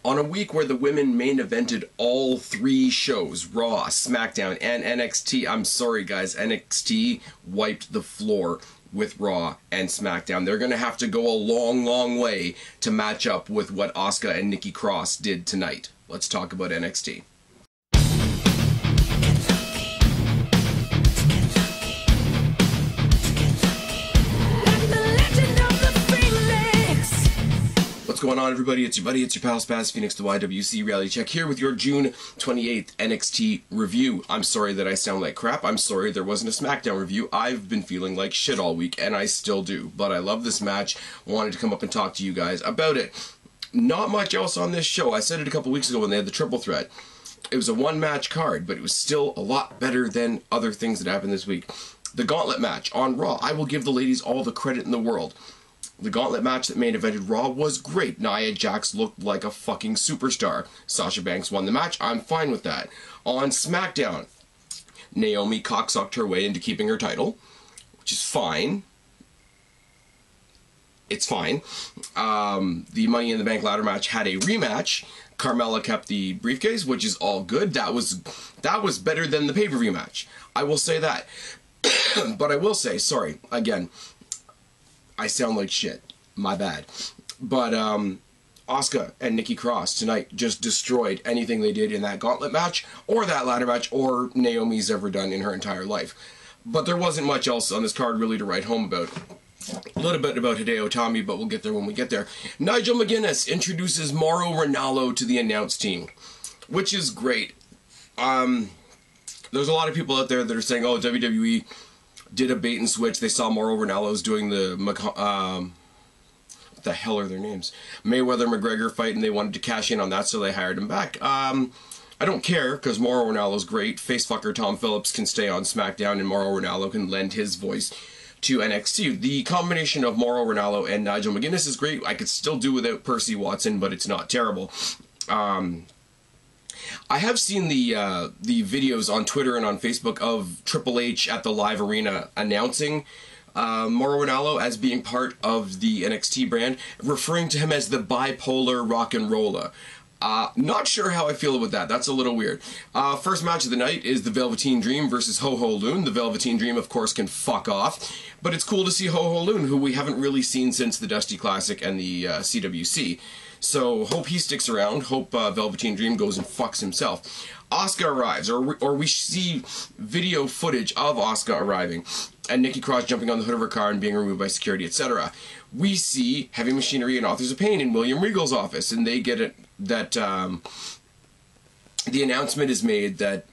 On a week where the women main evented all three shows, Raw, SmackDown, and NXT, I'm sorry guys, NXT wiped the floor with Raw and SmackDown. They're going to have to go a long, long way to match up with what Asuka and Nikki Cross did tonight. Let's talk about NXT. What's going on, everybody? It's your buddy, it's your pal Spaz Phoenix, the YWC Reality Check, here with your June 28th NXT review. I'm sorry that I sound like crap. I'm sorry there wasn't a SmackDown review. I've been feeling like shit all week, and I still do. But I love this match. Wanted to come up and talk to you guys about it. Not much else on this show. I said it a couple weeks ago when they had the triple threat. It was a one-match card, but it was still a lot better than other things that happened this week. The Gauntlet match on Raw. I will give the ladies all the credit in the world. The Gauntlet match that main evented Raw was great. Nia Jax looked like a fucking superstar. Sasha Banks won the match. I'm fine with that. On SmackDown, Naomi cocksucked her way into keeping her title, which is fine. It's fine. The Money in the Bank ladder match had a rematch. Carmella kept the briefcase, which is all good. That was better than the pay-per-view match. I will say that. But I will say, sorry, again, I sound like shit. My bad. But Asuka and Nikki Cross tonight just destroyed anything they did in that Gauntlet match, or that ladder match, or Naomi's ever done in her entire life. But there wasn't much else on this card really to write home about. A little bit about Hideo Itami, but we'll get there when we get there. Nigel McGuinness introduces Mauro Ranallo to the announce team, which is great. There's a lot of people out there that are saying, oh, WWE did a bait and switch. They saw Mauro Ranallo's doing the what the hell are their names? Mayweather-McGregor fight, and they wanted to cash in on that, so they hired him back. I don't care, because Mauro Ranallo's great. Facefucker Tom Phillips can stay on SmackDown, and Mauro Ranallo can lend his voice to NXT. The combination of Mauro Ranallo and Nigel McGuinness is great. I could still do without Percy Watson, but it's not terrible. I have seen the videos on Twitter and on Facebook of Triple H at the live arena announcing Mauro Ranallo as being part of the NXT brand, referring to him as the bipolar rock and roller. Not sure how I feel about that. That's a little weird. First match of the night is the Velveteen Dream versus Ho Ho Lun. The Velveteen Dream, of course, can fuck off, but it's cool to see Ho Ho Lun, who we haven't really seen since the Dusty Classic and the CWC. So, hope he sticks around. Hope Velveteen Dream goes and fucks himself. Asuka arrives, or we see video footage of Asuka arriving, and Nikki Cross jumping on the hood of her car and being removed by security, etc. We see Heavy Machinery and Authors of Pain in William Regal's office, and they get it that the announcement is made that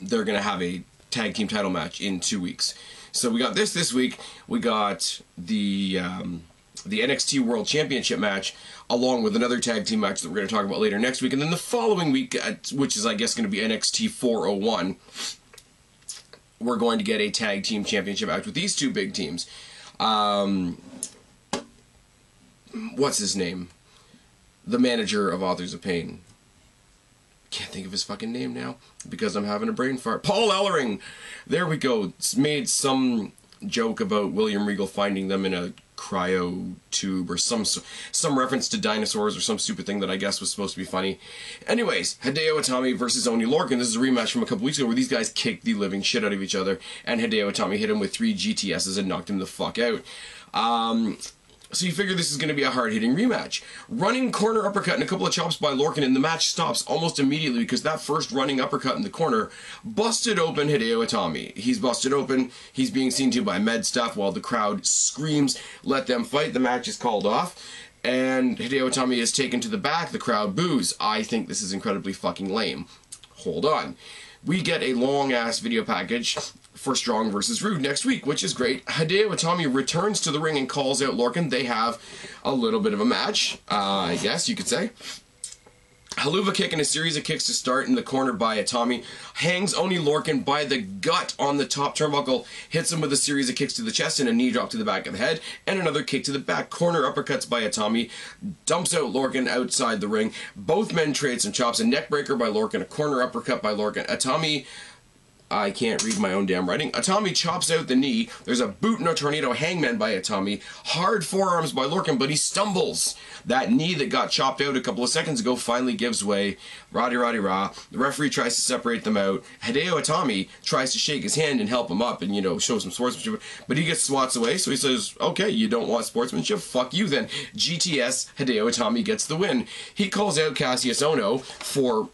they're going to have a tag team title match in 2 weeks. So we got this week. We got the NXT World Championship match, along with another tag team match that we're going to talk about later next week. And then the following week, which is, I guess, going to be NXT 401, we're going to get a tag team championship match with these two big teams. What's his name? The manager of Authors of Pain. Can't think of his fucking name now, because I'm having a brain fart. Paul Ellering! There we go. It's made some joke about William Regal finding them in a cryo tube, or some reference to dinosaurs, or some stupid thing that I guess was supposed to be funny. Anyways, Hideo Itami versus Oney Lorcan. This is a rematch from a couple weeks ago where these guys kicked the living shit out of each other, and Hideo Itami hit him with 3 GTSs and knocked him the fuck out. So you figure this is going to be a hard-hitting rematch. Running corner uppercut and a couple of chops by Lorcan, and the match stops almost immediately because that first running uppercut in the corner busted open Hideo Itami. He's busted open. He's being seen to by med staff while the crowd screams, "Let them fight." The match is called off, and Hideo Itami is taken to the back. The crowd boos. I think this is incredibly fucking lame. Hold on. We get a long-ass video package for Strong vs. Rude next week, which is great. Hideo Itami returns to the ring and calls out Lorcan. They have a little bit of a match, I guess you could say. Haluva kick and a series of kicks to start in the corner by Itami. Hangs Oney Lorcan by the gut on the top turnbuckle. Hits him with a series of kicks to the chest and a knee drop to the back of the head. And another kick to the back. Corner uppercuts by Itami. Dumps out Lorcan outside the ring. Both men trade some chops. A neck breaker by Lorcan. A corner uppercut by Lorcan. Itami I can't read my own damn writing. Atami chops out the knee. There's a boot and a tornado hangman by Atami. Hard forearms by Lorcan, but he stumbles. That knee that got chopped out a couple of seconds ago finally gives way. Rah-de-rah-de-rah. The referee tries to separate them out. Hideo Atami tries to shake his hand and help him up and, you know, show some sportsmanship. But he gets swats away, so he says, okay, you don't want sportsmanship? Fuck you then. GTS, Hideo Atami gets the win. He calls out Cassius Ohno for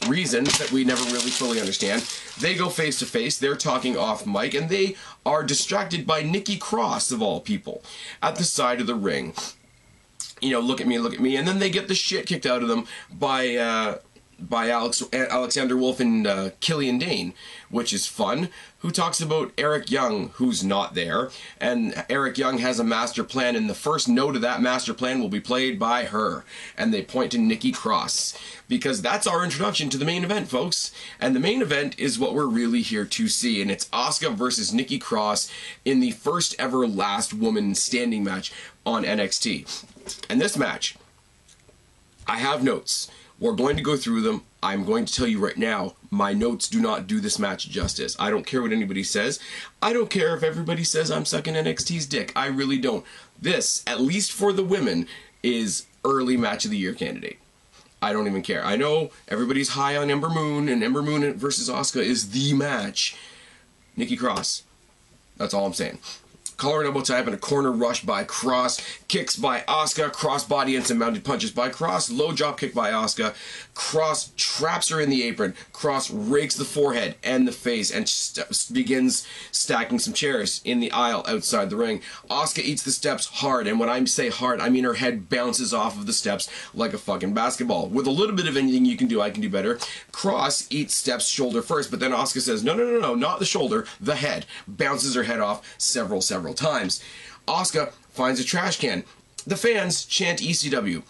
reasons that we never really fully understand. They go face to face, they're talking off mic, and they are distracted by Nikki Cross, of all people, at the side of the ring. You know, look at me, and then they get the shit kicked out of them by Alexander Wolf and Killian Dane, which is fun, who talks about Eric Young, who's not there, and Eric Young has a master plan, and the first note of that master plan will be played by her, and they point to Nikki Cross, because that's our introduction to the main event, folks, and the main event is what we're really here to see, and it's Asuka versus Nikki Cross in the first ever last woman standing match on NXT. And this match, I have notes. We're going to go through them. I'm going to tell you right now, my notes do not do this match justice. I don't care what anybody says. I don't care if everybody says I'm sucking NXT's dick. I really don't. This, at least for the women, is early match of the year candidate. I don't even care. I know everybody's high on Ember Moon, and Ember Moon versus Asuka is the match. Nikki Cross. That's all I'm saying. Collar and elbow type and a corner rush by Cross. Kicks by Asuka. Crossbody and some mounted punches by Cross. Low drop kick by Asuka. Cross traps her in the apron. Cross rakes the forehead and the face and begins stacking some chairs in the aisle outside the ring. Asuka eats the steps hard, and when I say hard, I mean her head bounces off of the steps like a fucking basketball. With a little bit of anything you can do, I can do better. Cross eats steps shoulder first, but then Asuka says, no, not the shoulder, the head. Bounces her head off several times. Asuka finds a trash can. The fans chant ECW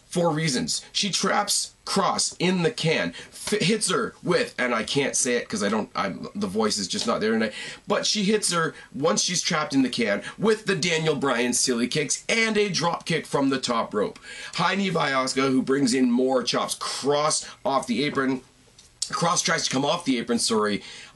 for reasons. She traps Cross in the can, hits her with, and I can't say it because the voice is just not there tonight, but she hits her once she's trapped in the can with the Daniel Bryan silly kicks and a drop kick from the top rope. High knee by Asuka, who brings in more chops. Cross off the apron. Cross tries to come off the apron,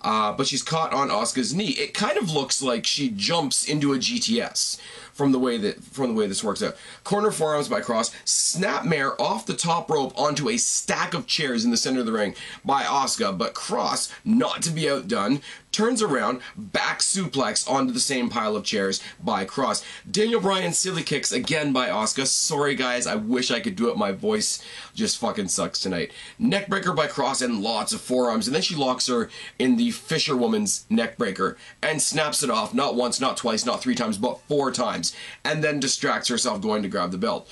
but she's caught on Asuka's knee. It kind of looks like she jumps into a GTS from the way this works out. Corner forearms by Cross. Snapmare off the top rope onto a stack of chairs in the center of the ring by Asuka, but Cross, not to be outdone, turns around, back suplex onto the same pile of chairs by Cross. Daniel Bryan silly kicks again by Asuka. Sorry guys, I wish I could do it. My voice just fucking sucks tonight. Neckbreaker by Cross and lots of forearms, and then she locks her in the Fisherwoman's neckbreaker and snaps it off, not once, not twice, not 3 times, but 4 times, and then distracts herself going to grab the belt.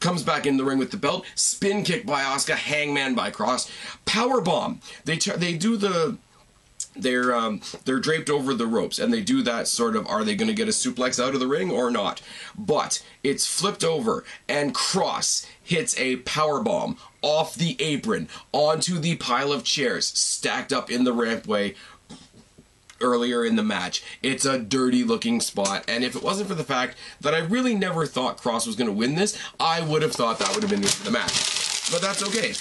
Comes back in the ring with the belt. Spin kick by Asuka. Hangman by Cross. Powerbomb. They do the... They're draped over the ropes, and they do that sort of, are they going to get a suplex out of the ring or not? But it's flipped over, and Cross hits a powerbomb off the apron onto the pile of chairs stacked up in the rampway earlier in the match. It's a dirty looking spot, and if it wasn't for the fact that I really never thought Cross was going to win this, I would have thought that would have been the match. But that's okay.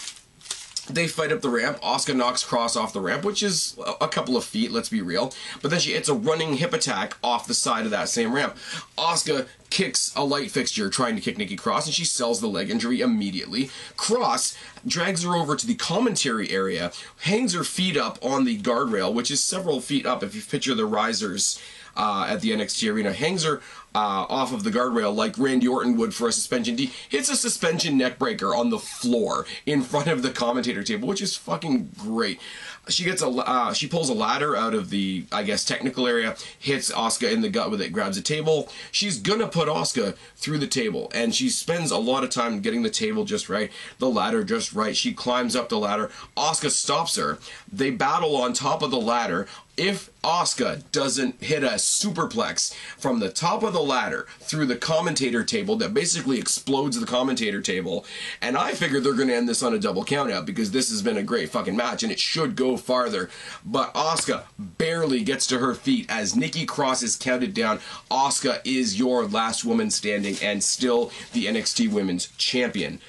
They fight up the ramp. Asuka knocks Cross off the ramp, which is a couple of feet, let's be real. But then she hits a running hip attack off the side of that same ramp. Asuka kicks a light fixture trying to kick Nikki Cross, and she sells the leg injury immediately. Cross drags her over to the commentary area, hangs her feet up on the guardrail, which is several feet up if you picture the risers at the NXT arena. Hangs her off of the guardrail like Randy Orton would for a suspension D. Hits a suspension neckbreaker on the floor in front of the commentator table, which is fucking great. She gets she pulls a ladder out of the, I guess, technical area, hits Asuka in the gut with it, grabs a table. She's gonna put Asuka through the table, and she spends a lot of time getting the table just right, the ladder just right. She climbs up the ladder. Asuka stops her. They battle on top of the ladder. If Asuka doesn't hit a superplex from the top of the ladder through the commentator table that basically explodes the commentator table, and I figure they're going to end this on a double countout because this has been a great fucking match and it should go farther, but Asuka barely gets to her feet as Nikki Cross is counted down. Asuka is your last woman standing and still the NXT Women's Champion.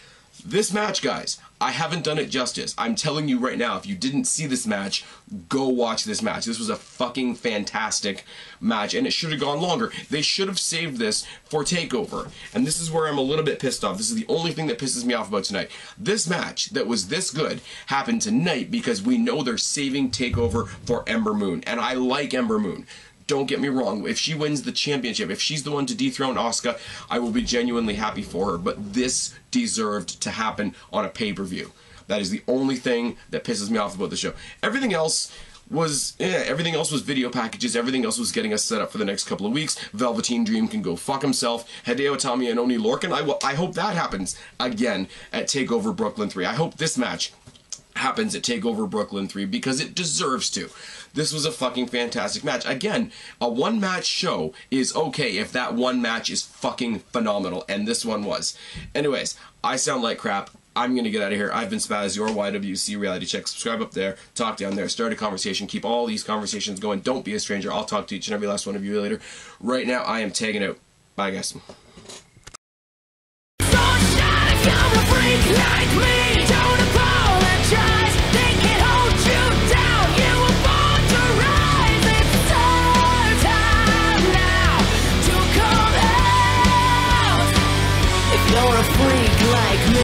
This match, guys, I haven't done it justice. I'm telling you right now, if you didn't see this match, go watch this match. This was a fucking fantastic match, and it should have gone longer. They should have saved this for TakeOver, and this is where I'm a little bit pissed off. This is the only thing that pisses me off about tonight. This match that was this good happened tonight because we know they're saving TakeOver for Ember Moon, and I like Ember Moon. Don't get me wrong, if she wins the championship, if she's the one to dethrone Asuka, I will be genuinely happy for her, but this deserved to happen on a pay-per-view. That is the only thing that pisses me off about the show. Everything else was video packages. Everything else was getting us set up for the next couple of weeks. Velveteen Dream can go fuck himself. Hideo Itami and Oni Lorcan, I hope that happens again at TakeOver Brooklyn 3. I hope this match happens at TakeOver Brooklyn 3 because it deserves to. This was a fucking fantastic match. Again, a one-match show is okay if that one match is fucking phenomenal, and this one was. Anyways, I sound like crap. I'm going to get out of here. I've been Spaz, your YWC Reality Check. Subscribe up there, talk down there, start a conversation, keep all these conversations going. Don't be a stranger. I'll talk to each and every last one of you later. Right now, I am tagging out. Bye, guys. You're a freak like me.